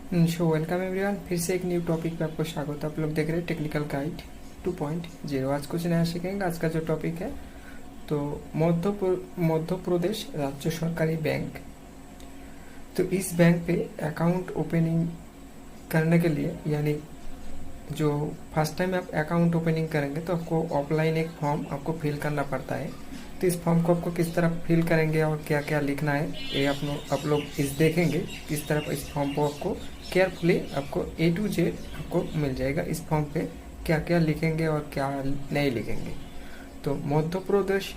Welcome everyone, फिर से एक न्यू टॉपिक पे आपको स्वागत है। आप लोग देख रहे हैं टेक्निकल गाइड 2.0। आज कुछ नया सीखेंगे। आज का जो टॉपिक है तो मध्य प्रदेश राज्य सरकारी बैंक। तो इस बैंक पे अकाउंट ओपनिंग करने के लिए, यानी जो फर्स्ट टाइम आप अकाउंट ओपनिंग करेंगे तो आपको ऑफलाइन एक फॉर्म आपको फिल करना पड़ता है। तो इस फॉर्म को आपको किस तरह फिल करेंगे और क्या क्या लिखना है ये आप लोग इस देखेंगे। किस तरह इस फॉर्म को आपको केयरफुली आपको A to Z आपको मिल जाएगा। इस फॉर्म पे क्या क्या लिखेंगे और क्या नहीं लिखेंगे। तो मध्य प्रदेश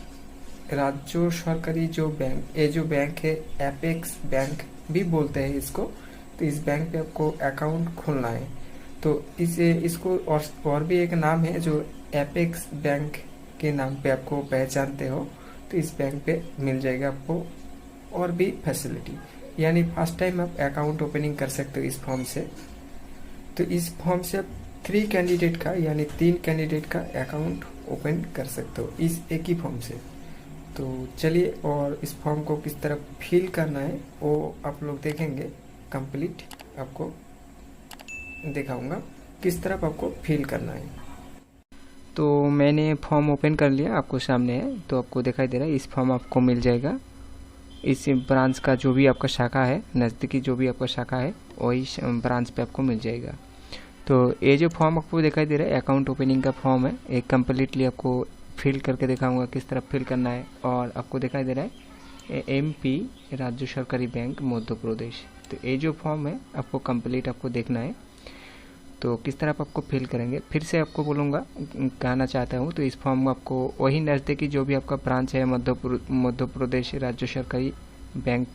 राज्य सरकारी जो बैंक, ये जो बैंक है एपेक्स बैंक भी बोलते हैं इसको। तो इस बैंक पे आपको अकाउंट खोलना है। तो इसको और भी एक नाम है जो एपेक्स बैंक के नाम पे आपको पहचानते हो। तो इस बैंक पे मिल जाएगा आपको और भी फैसिलिटी, यानी फर्स्ट टाइम आप अकाउंट ओपनिंग कर सकते हो इस फॉर्म से। तो इस फॉर्म से आप 3 कैंडिडेट का, यानी 3 कैंडिडेट का अकाउंट ओपन कर सकते हो इस एक ही फॉर्म से। तो चलिए, और इस फॉर्म को किस तरह फिल करना है वो आप लोग देखेंगे। कंप्लीट आपको दिखाऊंगा किस तरह आपको फिल करना है। तो मैंने फॉर्म ओपन कर लिया, आपको सामने है। तो आपको दिखाई दे रहा है इस फॉर्म आपको मिल जाएगा इस ब्रांच का, जो भी आपका शाखा है, नज़दीकी जो भी आपका शाखा है वही ब्रांच पे आपको मिल जाएगा। तो ये जो फॉर्म आपको दिखाई दे रहा है अकाउंट ओपनिंग का फॉर्म है, एक कम्प्लीटली आपको फिल करके दिखाऊंगा किस तरह फिल करना है। और आपको दिखाई दे रहा है MP राज्य सरकारी बैंक मध्य प्रदेश। तो ये जो फॉर्म है आपको कंप्लीट आपको देखना है। तो किस तरह आपको फिल करेंगे फिर से आपको बोलूँगा, कहना चाहता हूँ। तो इस फॉर्म में आपको वही नज़दीकी जो भी आपका ब्रांच है मध्य प्रदेश राज्य सरकारी बैंक,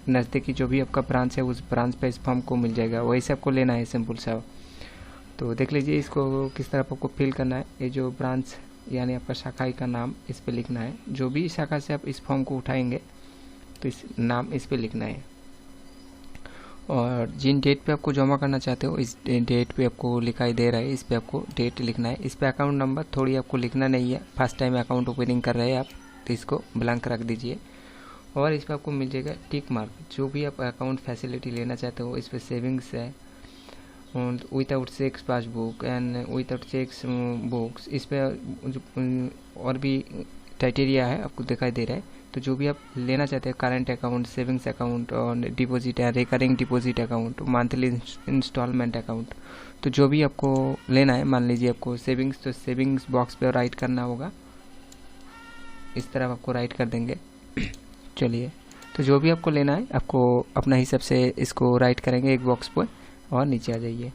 नज़दीकी जो भी आपका ब्रांच है उस ब्रांच पे इस फॉर्म को मिल जाएगा, वही से आपको लेना है, सिंपल सा। तो देख लीजिए इसको किस तरह आपको फिल करना है। ये जो ब्रांच यानी आपका शाखा का नाम इस पर लिखना है। जो भी शाखा से आप इस फॉर्म को उठाएंगे तो इस नाम इस पर लिखना है। और जिन डेट पे आपको जमा करना चाहते हो इस डेट पे आपको लिखाई दे रहा है, इस पे आपको डेट लिखना है। इस पे अकाउंट नंबर थोड़ी आपको लिखना नहीं है, फर्स्ट टाइम अकाउंट ओपनिंग कर रहे हैं आप, तो इसको ब्लैंक रख दीजिए। और इस पे आपको मिल जाएगा टिक मार्क, जो भी आप अकाउंट फैसिलिटी लेना चाहते हो। इस पर सेविंग्स है, without cheques passbook and without cheques books, इस पर और भी क्राइटेरिया है आपको दिखाई दे रहा है। तो जो भी आप लेना चाहते हैं, करंट अकाउंट, सेविंग्स अकाउंट और डिपॉजिट है, recurring deposit account, monthly instalment account, तो जो भी आपको लेना है, मान लीजिए आपको सेविंग्स, तो सेविंग्स बॉक्स पे राइट करना होगा। इस तरह आपको राइट कर देंगे। चलिए, तो जो भी आपको लेना है आपको अपना हिसाब से इसको राइट करेंगे एक बॉक्स पर और नीचे आ जाइए।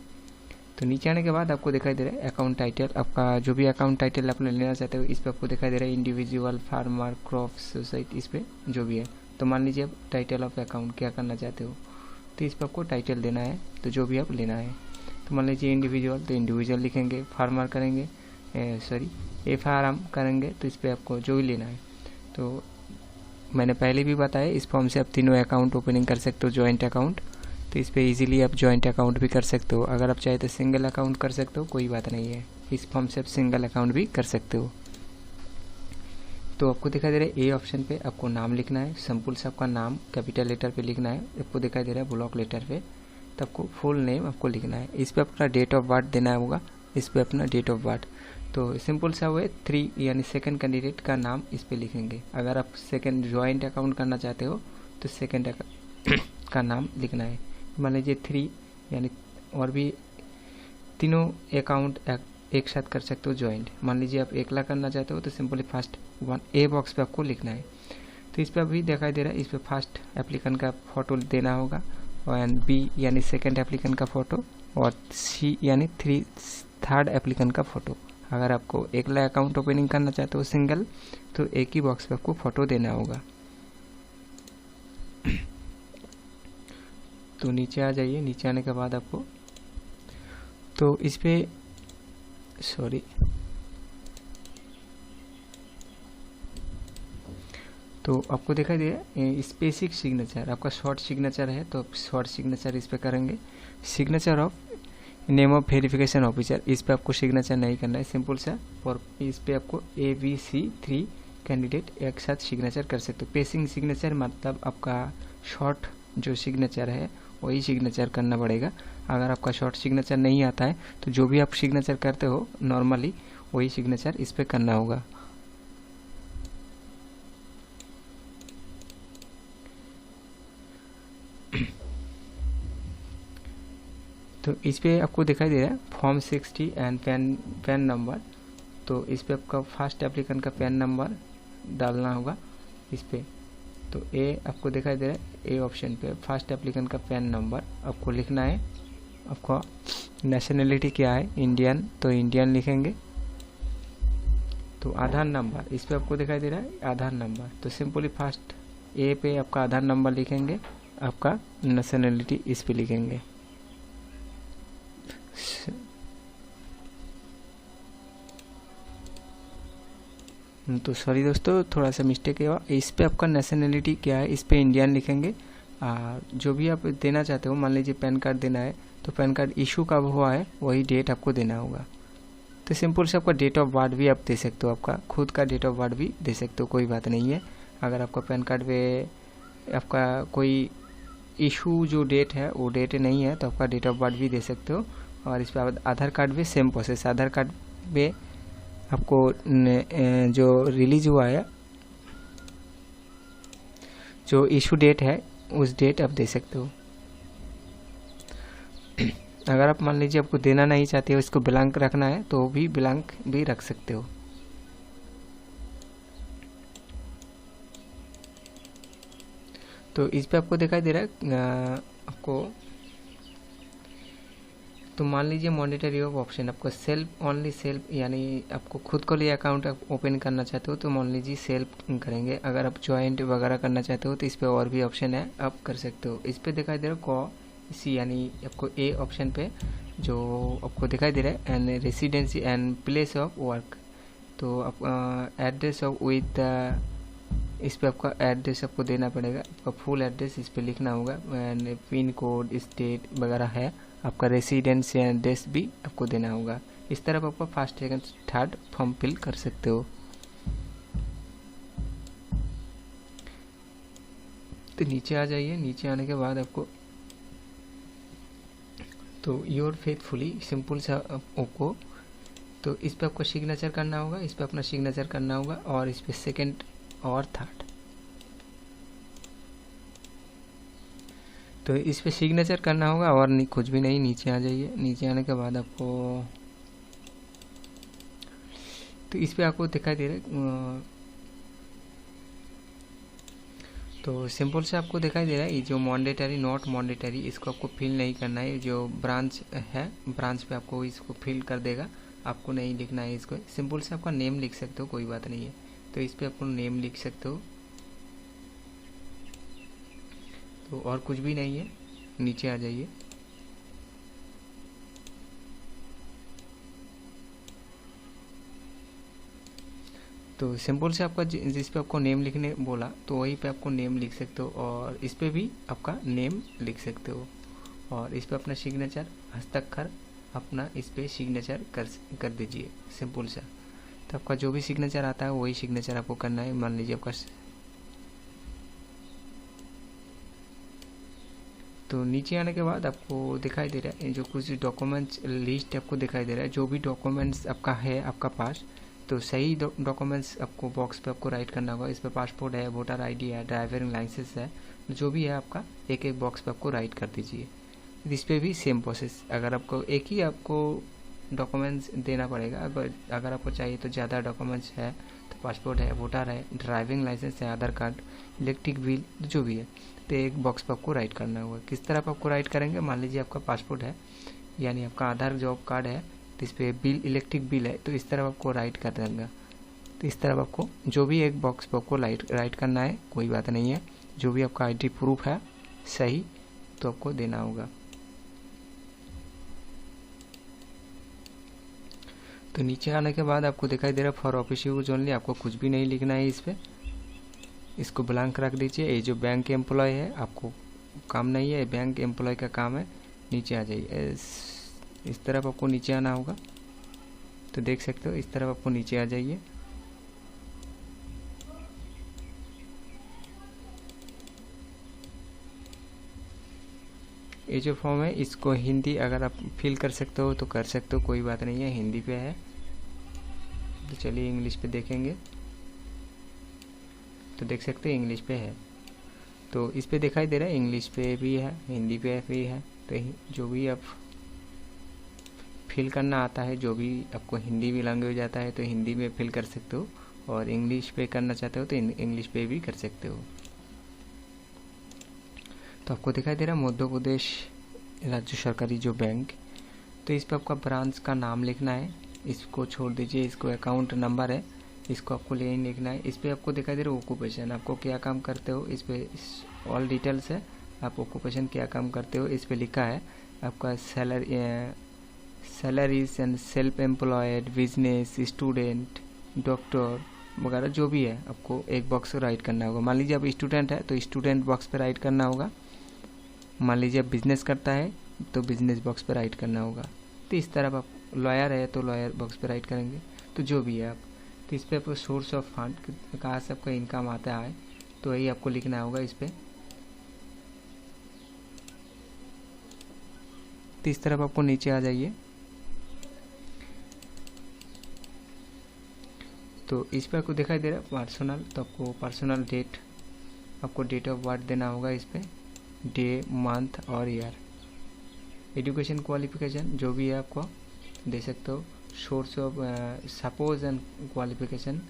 तो नीचे आने के बाद आपको दिखाई दे रहा है अकाउंट टाइटल, आपका जो भी अकाउंट टाइटल आप लेना चाहते हो इस पर आपको दिखाई दे रहा है इंडिविजुअल, फार्मर, क्रॉप, सोसाइटी, इस पर जो भी है। तो मान लीजिए आप टाइटल ऑफ अकाउंट क्या करना चाहते हो, तो इस पर आपको टाइटल देना है, तो जो भी आप लेना है। तो मान लीजिए इंडिविजुअल, तो इंडिविजुअल लिखेंगे, फार्मर करेंगे, FRM करेंगे, तो इस पर आपको जो भी लेना है। तो मैंने पहले भी बताया इस फॉर्म से आप तीनों अकाउंट ओपनिंग कर सकते हो, जॉइंट अकाउंट। तो इस पे इजीली आप जॉइंट अकाउंट भी कर सकते हो। अगर आप चाहे तो सिंगल अकाउंट कर सकते हो, कोई बात नहीं है। इस फॉर्म से आप सिंगल अकाउंट भी कर सकते हो। तो आपको दिखाई दे रहा है ए ऑप्शन पे आपको नाम लिखना है, सिंपल से आपका नाम कैपिटल लेटर पे लिखना है। आपको दिखाई दे रहा है ब्लॉक लेटर पे, तो आपको फुल नेम आपको लिखना है। इस पर अपना डेट ऑफ बर्थ देना होगा, इस पर अपना डेट ऑफ बर्थ। तो सिंपल सा वो है 3 यानी सेकंड कैंडिडेट का नाम इस पर लिखेंगे। अगर आप सेकंड जॉइंट अकाउंट करना चाहते हो तो सेकंड का नाम लिखना है। मान लीजिए 3 यानी और भी तीनों अकाउंट एक साथ कर सकते हो जॉइंट। मान लीजिए आप 1 लाख करना चाहते हो तो सिंपली फर्स्ट 1 A बॉक्स पे आपको लिखना है। तो इस पर अभी दिखाई दे रहा है, इस पर फर्स्ट एप्लीकेंट का फोटो देना होगा, और B यानी सेकंड एप्लीकेंट का फोटो, और C यानी थर्ड एप्लीकेंट का फोटो। अगर आपको 1 लाख अकाउंट ओपनिंग करना चाहते हो सिंगल, तो एक ही बॉक्स पे आपको फोटो देना होगा। तो नीचे आ जाइए, नीचे आने के बाद आपको तो इस पे तो आपको दिखाई दे स्पेसिफिक सिग्नेचर, आपका शॉर्ट सिग्नेचर है तो आप शॉर्ट सिग्नेचर इस पे करेंगे। Signature of name of verification officer, इस पे आपको सिग्नेचर नहीं करना है, सिंपल सा। और इस पे आपको ABC 3 कैंडिडेट एक साथ सिग्नेचर कर सकते हो। पेसिंग सिग्नेचर मतलब आपका शॉर्ट जो सिग्नेचर है वही सिग्नेचर करना पड़ेगा। अगर आपका शॉर्ट सिग्नेचर नहीं आता है तो जो भी आप सिग्नेचर करते हो नॉर्मली वही सिग्नेचर इस पर करना होगा। तो इस पे आपको दिखाई दे रहा है फॉर्म 60 एंड पैन नंबर। तो इस पे आपका फर्स्ट एप्लीकेंट का पैन नंबर डालना होगा इस पे। तो ए आपको दिखाई दे रहा है, ए ऑप्शन पे फर्स्ट एप्लीकेंट का पैन नंबर आपको लिखना है। आपका नेशनलिटी क्या है, इंडियन, तो इंडियन लिखेंगे। तो आधार नंबर इस पे आपको दिखाई दे रहा है आधार नंबर, तो सिंपली फर्स्ट ए पे आपका आधार नंबर लिखेंगे, आपका नेशनलिटी इस पे लिखेंगे। तो सॉरी दोस्तों, थोड़ा सा मिस्टेक हुआ। इस पे आपका नेशनलिटी क्या है, इस पे इंडियन लिखेंगे। जो भी आप देना चाहते हो, मान लीजिए पैन कार्ड देना है तो पैन कार्ड इशू कब हुआ है वही डेट आपको देना होगा। तो सिंपल से आपका डेट ऑफ बर्थ भी आप दे सकते हो, आपका खुद का डेट ऑफ बर्थ भी दे सकते हो, कोई बात नहीं है। अगर आपका पैन कार्ड पे आपका कोई इशू जो डेट है वो डेट नहीं है तो आपका डेट ऑफ बर्थ भी दे सकते हो। और इस पर आधार कार्ड भी सेम प्रोसेस, आधार कार्ड पे आपको जो रिलीज हुआ है, जो इशू डेट है उस डेट आप दे सकते हो। अगर आप मान लीजिए आपको देना नहीं चाहते हो, इसको ब्लैंक रखना है तो भी ब्लैंक भी रख सकते हो। तो इस पे आपको दिखाई दे रहा है आपको, तो मान लीजिए मॉनिटरी ऑफ ऑप्शन आपको सेल्फ ओनली सेल्फ, यानी आपको खुद को लिए अकाउंट ओपन करना चाहते हो तो मान लीजिए सेल्फ करेंगे। अगर आप ज्वाइंट वगैरह करना चाहते हो तो इस पे और भी ऑप्शन है, आप कर सकते हो। इस पे दिखाई दे रहा है को सी, यानी आपको ए ऑप्शन पे जो आपको दिखाई दे रहा है and residency and place of work, तो आप एड्रेस ऑफ विद इस पे आपका एड्रेस आपको देना पड़ेगा, आपका फुल एड्रेस इस पे लिखना होगा एंड पिन कोड स्टेट वगैरह है, आपका रेसिडेंस एड्रेस भी आपको देना होगा। इस तरह आपका first second third form fill कर सकते हो। तो नीचे आ जाइए, नीचे आने के बाद आपको तो योर फेथफुली सिंपल सा आपको, तो इस पे आपको सिग्नेचर करना होगा, इस पे अपना सिग्नेचर करना होगा और इस पे सेकंड और थर्ड, तो इस पे सिग्नेचर करना होगा और नहीं कुछ भी नहीं। नीचे आ जाइए, नीचे आने के बाद आपको तो इस पे आपको दिखाई दे रहा है, तो सिंपल से आपको दिखाई दे रहा है ये जो मॉन्डेटरी नॉट मॉन्डेटरी, इसको आपको फिल नहीं करना है। जो ब्रांच है ब्रांच पे आपको इसको फिल कर देगा, आपको नहीं लिखना है इसको। सिंपल से आपका नेम लिख सकते हो, कोई बात नहीं है। तो इस पे आपको नेम लिख सकते हो, तो और कुछ भी नहीं है। नीचे आ जाइए, तो सिंपल से आपका जिस पे आपको नेम लिखने बोला तो वहीं पे आपको नेम लिख सकते हो और इस पे भी आपका नेम लिख सकते हो। और इस पे अपना सिग्नेचर हस्ताक्षर अपना इस पे सिग्नेचर कर दीजिए सिंपल सा। तो आपका जो भी सिग्नेचर आता है वही सिग्नेचर आपको करना है। मान लीजिए आपका, तो नीचे आने के बाद आपको दिखाई दे रहा है जो कुछ डॉक्यूमेंट्स लिस्ट आपको दिखाई दे रहा है, जो भी डॉक्यूमेंट्स आपका है आपका पास, तो सही डॉक्यूमेंट्स आपको बॉक्स पे आपको राइट करना होगा। इस पे पासपोर्ट है, वोटर आईडी है, ड्राइविंग लाइसेंस है, जो भी है आपका एक एक बॉक्स पे आपको राइट कर दीजिए। इस पे भी सेम प्रोसेस, अगर आपको एक ही आपको डॉक्यूमेंट्स देना पड़ेगा। अगर आपको चाहिए तो ज़्यादा डॉक्यूमेंट्स है तो पासपोर्ट है, वोटर है, ड्राइविंग लाइसेंस है, आधार कार्ड, इलेक्ट्रिक बिल, जो भी है, तो एक बॉक्स पर आपको राइट करना होगा। किस तरह आप आपको राइट करेंगे, मान लीजिए आपका पासपोर्ट है यानी आपका आधार जॉब कार्ड है, तो इस पर बिल इलेक्ट्रिक बिल है, तो इस तरह आपको राइट कर देंगे। तो इस तरह आपको जो भी एक बॉक्स पर आपको राइट करना है, कोई बात नहीं है। जो भी आपका आईडी प्रूफ है सही तो आपको देना होगा। तो नीचे आने के बाद आपको दिखाई दे रहा है फॉर ऑफिस यूज ओनली, आपको कुछ भी नहीं लिखना है इस पर, इसको ब्लैंक रख दीजिए। ये जो बैंक एम्प्लॉय है आपको काम नहीं है, बैंक एम्प्लॉय का काम है। नीचे आ जाइए, इस तरफ आपको नीचे आना होगा, तो देख सकते हो इस तरफ आपको नीचे आ जाइए। ये जो फॉर्म है इसको हिंदी अगर आप फिल कर सकते हो तो कर सकते हो, कोई बात नहीं है, हिंदी पे है। तो चलिए इंग्लिश पे देखेंगे, तो देख सकते हैं इंग्लिश पे है। तो इस पे दिखाई दे रहा है इंग्लिश पे भी है, हिंदी पे भी है। तो जो भी आप फिल करना आता है, जो भी आपको हिंदी भी लैंग्वेज आता है तो हिंदी में फिल कर सकते हो, और इंग्लिश पे करना चाहते हो तो इंग्लिश पे भी कर सकते हो। तो आपको दिखाई दे रहा है मध्य प्रदेश राज्य सरकारी जो बैंक, तो इस पे आपका ब्रांच का नाम लिखना है, इसको छोड़ दीजिए, इसको अकाउंट नंबर है, इसको आपको लेन लिखना है। इस पे आपको दिखाई दे रहा है ऑक्यूपेशन, आपको क्या काम करते हो, इस पे ऑल डिटेल्स है, आप ऑक्यूपेशन क्या काम करते हो इस पे लिखा है। आपका salaries and self employed, business, student, doctor वगैरह जो भी है आपको एक बॉक्स राइट करना होगा। मान लीजिए आप स्टूडेंट है तो स्टूडेंट बॉक्स पे राइट करना होगा, मान लीजिए आप बिजनेस करता है तो बिजनेस बॉक्स पे राइट करना होगा। तो इस तरह आप लॉयर है तो लॉयर बॉक्स पे राइट करेंगे, तो जो भी है आप। तो इस पे आपको सोर्स ऑफ फंड कहाँ से आपका इनकम आता है तो वही आपको लिखना होगा इस पे। तो इस तरफ आपको नीचे आ जाइए, तो इस पे आपको दिखाई दे रहा है पर्सनल, तो आपको पर्सनल डेट, आपको डेट ऑफ बर्थ देना होगा इस पे, डे, मंथ और ईयर। एजुकेशन क्वालिफिकेशन जो भी है आपको दे सकते हो। Source of suppose and qualification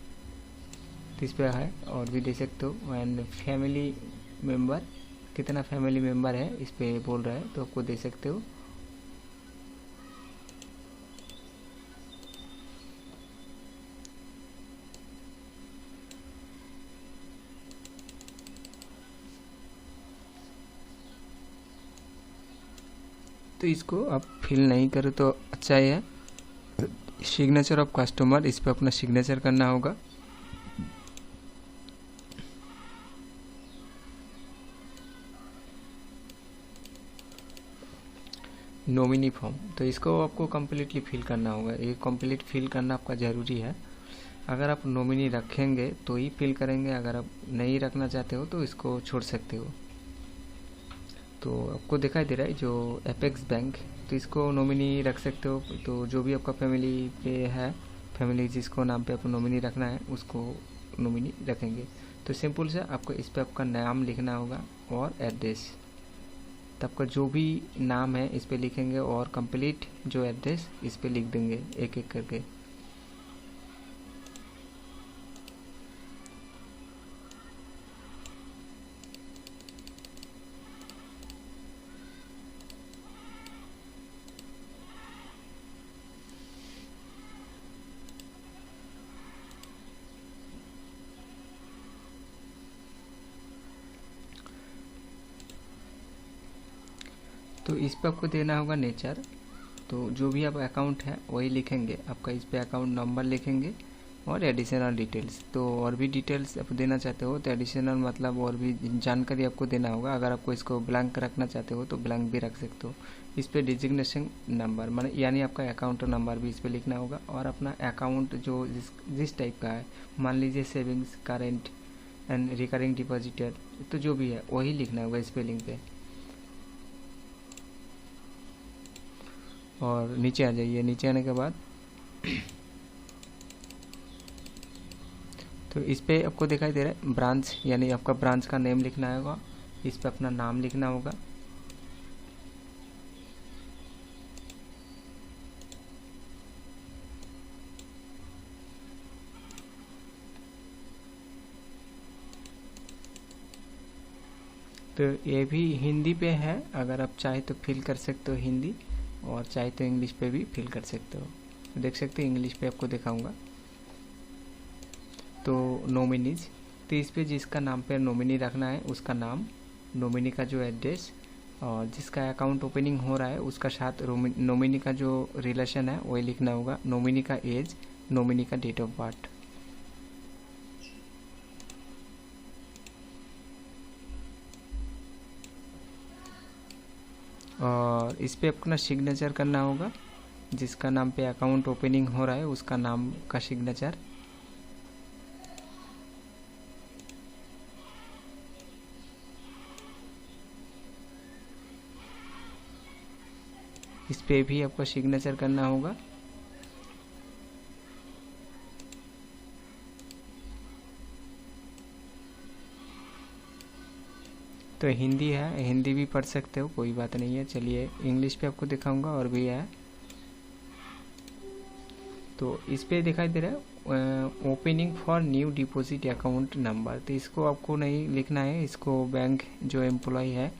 इस पे है और भी दे सकते हो। एंड फैमिली मेंबर, कितना फैमिली मेंबर है इस पे बोल रहा है तो आपको दे सकते हो। तो इसको आप फिल नहीं करो तो अच्छा ही है। सिग्नेचर ऑफ कस्टमर, इस पे अपना सिग्नेचर करना होगा। नॉमिनी फॉर्म, तो इसको आपको कम्प्लीटली फिल करना होगा, ये कम्प्लीट फिल करना आपका ज़रूरी है। अगर आप नॉमिनी रखेंगे तो ही फिल करेंगे, अगर आप नहीं रखना चाहते हो तो इसको छोड़ सकते हो। तो आपको दिखाई दे रहा है जो एपेक्स बैंक, तो इसको नॉमिनी रख सकते हो। तो जो भी आपका फैमिली पे है, फैमिली जिसको नाम पे आपको नॉमिनी रखना है उसको नॉमिनी रखेंगे। तो सिंपल से आपको इस पे आपका नाम लिखना होगा और एड्रेस, तो आपका जो भी नाम है इस पे लिखेंगे और कंप्लीट जो एड्रेस इस पे लिख देंगे एक एक करके। तो इस पे आपको देना होगा नेचर, तो जो भी आप अकाउंट है वही लिखेंगे, आपका इस पे अकाउंट नंबर लिखेंगे और एडिशनल डिटेल्स। तो और भी डिटेल्स आप देना चाहते हो तो एडिशनल मतलब और भी जानकारी आपको देना होगा। अगर आपको इसको ब्लैंक रखना चाहते हो तो ब्लैंक भी रख सकते हो। इस पे डिजिग्नेशन नंबर माने यानी आपका अकाउंट नंबर भी इस पे लिखना होगा, और अपना अकाउंट जो जिस टाइप का है, मान लीजिए savings, current and recurring depositor, तो जो भी है वही लिखना होगा स्पेलिंग पे। और नीचे आ जाइए, नीचे आने के बाद तो इस पे आपको दिखाई दे रहा है ब्रांच, यानी आपका ब्रांच का नेम लिखना होगा, इस पे अपना नाम लिखना होगा। तो ये भी हिंदी पे है, अगर आप चाहे तो फिल कर सकते हो हिंदी, और चाहे तो इंग्लिश पे भी फिल कर सकते हो। देख सकते हो इंग्लिश पे आपको दिखाऊंगा। तो नॉमिनीज, तो इस पे जिसका नाम पे नॉमिनी रखना है उसका नाम, नॉमिनी का जो एड्रेस, और जिसका अकाउंट ओपनिंग हो रहा है उसका साथ नॉमिनी का जो रिलेशन है वही लिखना होगा। नॉमिनी का एज, नॉमिनी का डेट ऑफ बर्थ। और इस पे अपना सिग्नेचर करना होगा, जिसका नाम पे अकाउंट ओपनिंग हो रहा है उसका नाम का सिग्नेचर। इस पे भी आपको सिग्नेचर करना होगा। तो हिंदी है, हिंदी भी पढ़ सकते हो, कोई बात नहीं है। चलिए इंग्लिश पे आपको दिखाऊंगा, और भी है। तो इस पे दिखाई दे रहा है opening for new deposit account number. तो इसको आपको नहीं लिखना है, इसको बैंक जो एम्प्लॉय है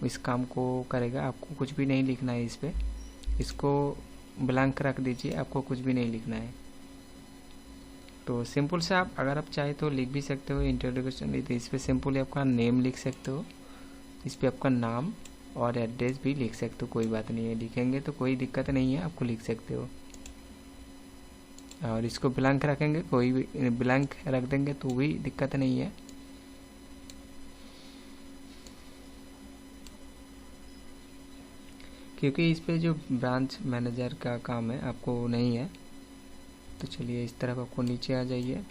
इस काम को करेगा, आपको कुछ भी नहीं लिखना है इस पे। इसको ब्लैंक रख दीजिए, आपको कुछ भी नहीं लिखना है। तो सिंपल से आप अगर आप चाहे तो लिख भी सकते हो इंट्रोडक्शन। इस पे सिंपली आपका नेम लिख सकते हो, इस पे आपका नाम और एड्रेस भी लिख सकते हो, कोई बात नहीं है। लिखेंगे तो कोई दिक्कत नहीं है, आपको लिख सकते हो। और इसको ब्लैंक रखेंगे, कोई भी ब्लैंक रख देंगे तो भी दिक्कत नहीं है। क्योंकि इस पे जो ब्रांच मैनेजर का काम है आपको नहीं है। तो चलिए इस तरफ आपको नीचे आ जाइए।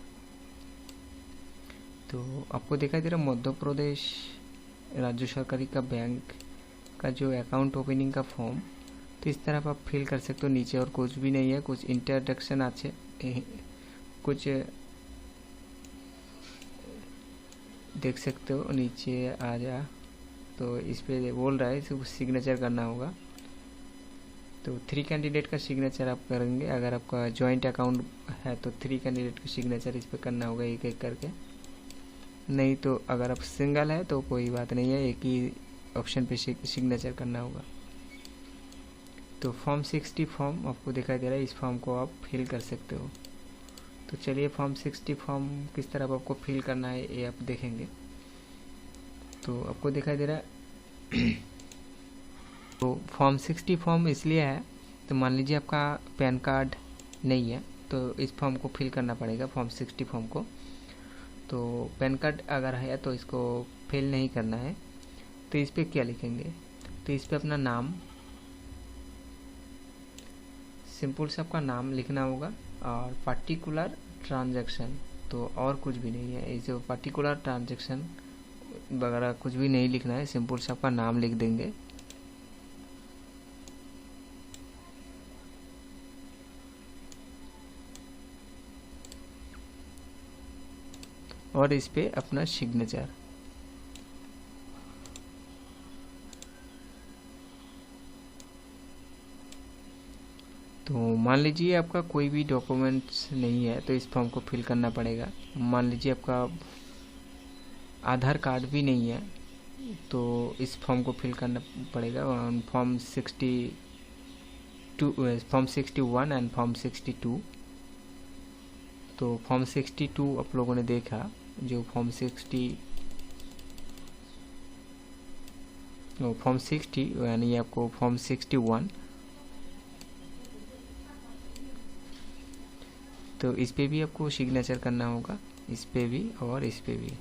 तो आपको दिखाई दे रहा मध्य प्रदेश राज्य सरकारी का बैंक का जो अकाउंट ओपनिंग का फॉर्म। तो इस तरफ आप फिल कर सकते हो नीचे, और कुछ भी नहीं है, कुछ इंट्रोडक्शन अच्छे कुछ देख सकते हो नीचे आ जा। तो इस पे बोल रहा है इसको सिग्नेचर करना होगा। तो 3 कैंडिडेट का सिग्नेचर आप करेंगे। अगर आपका जॉइंट अकाउंट है तो 3 कैंडिडेट का सिग्नेचर इस पे करना होगा, एक एक करके। नहीं तो अगर आप सिंगल है तो कोई बात नहीं है, एक ही ऑप्शन पे सिग्नेचर करना होगा। तो फॉर्म 60 फॉर्म आपको दिखाई दे रहा है, इस फॉर्म को आप फिल कर सकते हो। तो चलिए फॉर्म 60 फॉर्म किस तरह आपको फिल करना है ये आप देखेंगे। तो आपको दिखाई दे रहा है तो फॉर्म 60 फॉर्म इसलिए है, तो मान लीजिए आपका पैन कार्ड नहीं है तो इस फॉर्म को फिल करना पड़ेगा, फॉर्म 60 फॉर्म को। तो पैन कार्ड अगर है तो इसको फिल नहीं करना है। तो इस पे क्या लिखेंगे, तो इस पे अपना नाम, सिंपल से आपका नाम लिखना होगा, और पर्टिकुलर ट्रांजैक्शन, तो और कुछ भी नहीं है। इसे पर्टिकुलर ट्रांजैक्शन वगैरह कुछ भी नहीं लिखना है, सिंपल से आपका नाम लिख देंगे। और इस पे अपना सिग्नेचर। तो मान लीजिए आपका कोई भी डॉक्यूमेंट्स नहीं है तो इस फॉर्म को फिल करना पड़ेगा। मान लीजिए आपका आधार कार्ड भी नहीं है तो इस फॉर्म को फिल करना पड़ेगा। Form 62, form 61 and form 62। तो फॉर्म 62 आप लोगों ने देखा, जो फॉर्म 60 यानी आपको फॉर्म 61। तो इस पे भी आपको सिग्नेचर करना होगा, इस पे भी और इस पे भी।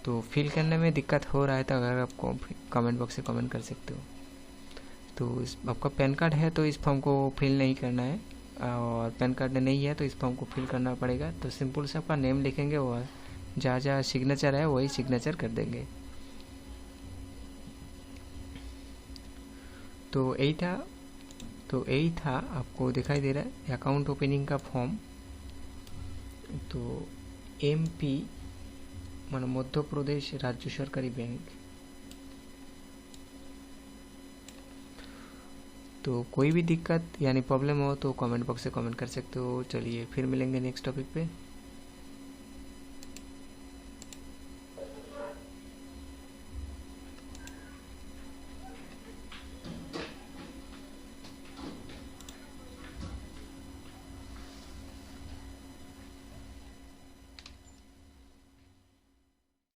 तो फिल करने में दिक्कत हो रहा है तो अगर आपको कमेंट बॉक्स से कमेंट कर सकते हो। तो आपका पैन कार्ड है तो इस फॉर्म को फिल नहीं करना है, और पैन कार्ड नहीं है तो इस फॉर्म को फिल करना पड़ेगा। तो सिंपल से आपका नेम लिखेंगे और जहाँ जहाँ सिग्नेचर है वही सिग्नेचर कर देंगे। तो यही था आपको दिखाई दे रहा है अकाउंट ओपनिंग का फॉर्म। तो MP मान मध्य प्रदेश राज्य सरकारी बैंक। तो कोई भी दिक्कत यानी प्रॉब्लम हो तो कमेंट बॉक्स से कमेंट कर सकते हो। चलिए फिर मिलेंगे नेक्स्ट टॉपिक पे।